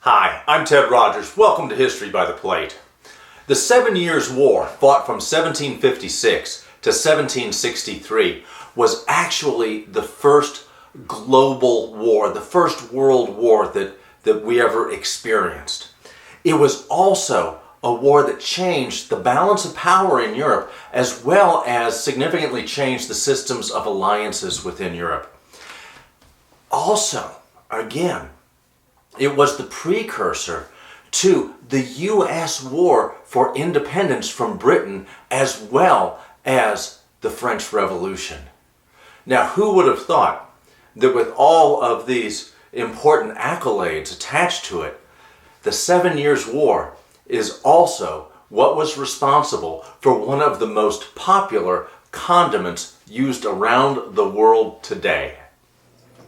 Hi, I'm Ted Rogers. Welcome to History by the Plate. The 7 Years' War, fought from 1756 to 1763, was actually the first global war, the first world war that we ever experienced. It was also a war that changed the balance of power in Europe, as well as significantly changed the systems of alliances within Europe. Also, again, it was the precursor to the U.S. war for independence from Britain, as well as the French Revolution. Now, who would have thought that with all of these important accolades attached to it, the 7 Years' War is also what was responsible for one of the most popular condiments used around the world today.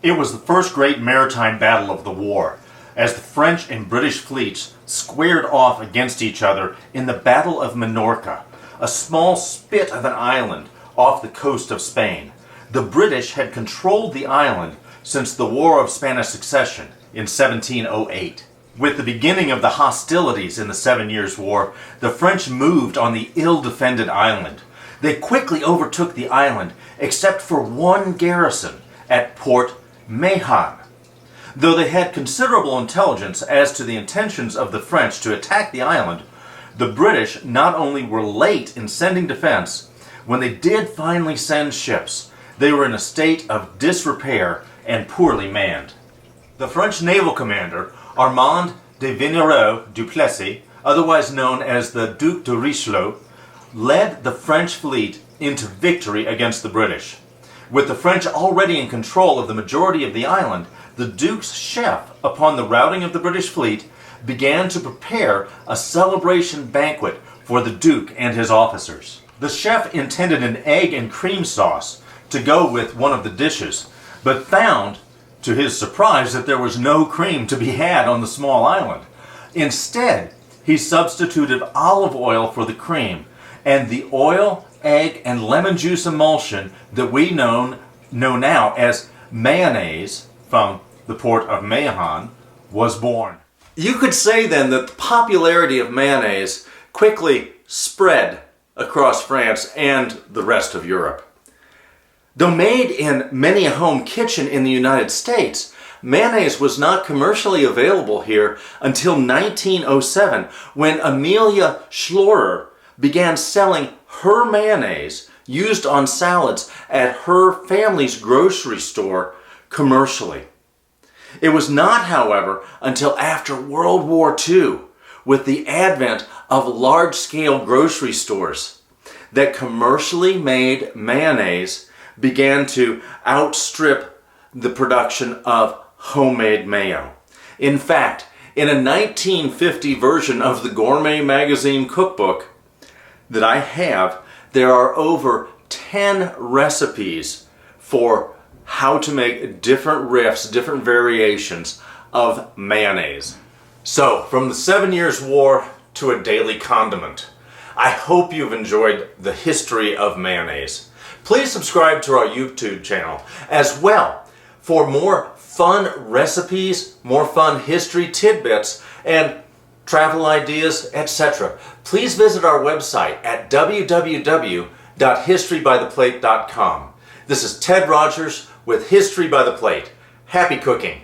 It was the first great maritime battle of the war, as the French and British fleets squared off against each other in the Battle of Minorca, a small spit of an island off the coast of Spain. The British had controlled the island since the War of Spanish Succession in 1708. With the beginning of the hostilities in the 7 Years' War, the French moved on the ill-defended island. They quickly overtook the island, except for one garrison at Port Mayonnaise. Though they had considerable intelligence as to the intentions of the French to attack the island, the British not only were late in sending defense, when they did finally send ships, they were in a state of disrepair and poorly manned. The French naval commander, Armand de Vignereau du Plessis, otherwise known as the Duc de Richelieu, led the French fleet into victory against the British. With the French already in control of the majority of the island, the Duke's chef, upon the routing of the British fleet, began to prepare a celebration banquet for the Duke and his officers. The chef intended an egg and cream sauce to go with one of the dishes, but found, to his surprise, that there was no cream to be had on the small island. Instead, he substituted olive oil for the cream, and the oil, egg, and lemon juice emulsion that we know now as mayonnaise from the port of Mayonnaise was born. You could say then that the popularity of mayonnaise quickly spread across France and the rest of Europe. Though made in many a home kitchen in the United States, mayonnaise was not commercially available here until 1907, when Amelia Schlorer began selling her mayonnaise used on salads at her family's grocery store commercially. It was not, however, until after World War II, with the advent of large-scale grocery stores, that commercially made mayonnaise began to outstrip the production of homemade mayo. In fact, in a 1950 version of the Gourmet Magazine cookbook that I have, there are over 10 recipes for how to make different riffs, different variations of mayonnaise. So, from the 7 Years' War to a daily condiment, I hope you've enjoyed the history of mayonnaise. Please subscribe to our YouTube channel as well for more fun recipes, more fun history tidbits, and travel ideas, etc. Please visit our website at www.historybytheplate.com. This is Ted Rogers with History by the Plate. Happy cooking!